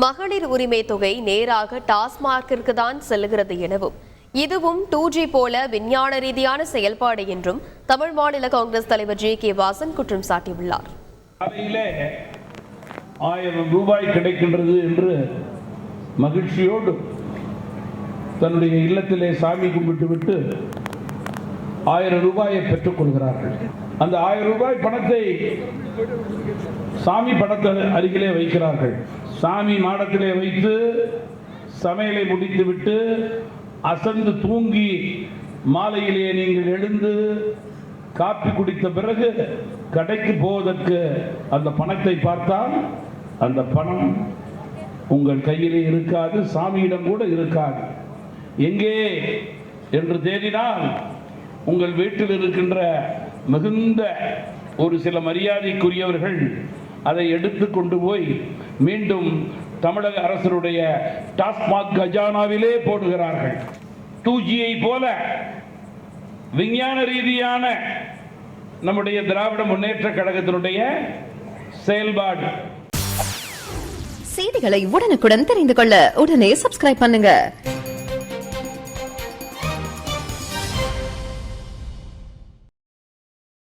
மகளிர் உரிமை தொகை நேராக டாஸ்மாகிற்கு தான் செல்கிறது எனவும் இதுவும் 2G போல விஞ்ஞான ரீதியான செயல்பாடு என்றும் தமிழ் மாநில காங்கிரஸ் தலைவர் ஜே கே வாசன் குற்றம் சாட்டியுள்ளார். 1000 ரூபாய் கிடைக்கின்றது என்று மகிழ்ச்சியோடு தன்னுடைய இல்லத்திலே சாமி கும்பிட்டு விட்டு 1000 ரூபாயை பெற்றுக் கொள்கிறார்கள். அந்த 1000 ரூபாய் பணத்தை சாமி படத்தை அருகிலே வைக்கிறார்கள். சாமி மாடத்திலே வைத்து சமையலை முடித்துவிட்டு அசந்து தூங்கி மாலையிலே நீங்கள் எழுந்து காப்பி குடித்த பிறகு கடைக்கு போவதற்கு அந்த பணத்தை பார்த்தால் அந்த பணம் உங்கள் கையிலே இருக்காது, சாமியிடம் கூட இருக்காது. எங்கே என்று தேடினால் உங்கள் வீட்டில் இருக்கின்ற மிகுந்த ஒரு சில மரியாதைக்குரியவர்கள் அதை எடுத்து கொண்டு போய் மீண்டும் தமிழக அரசருடைய டாஸ்மாக் கஜானாவிலே போடுகிறார்கள். 2Gயை போல விஞ்ஞான ரீதியான நம்முடைய திராவிட முன்னேற்ற கழகத்தினுடைய செயல்பாடு. செய்திகளை உடனுக்குடன் தெரிந்து கொள்ள உடனே சப்ஸ்கிரைப் பண்ணுங்க.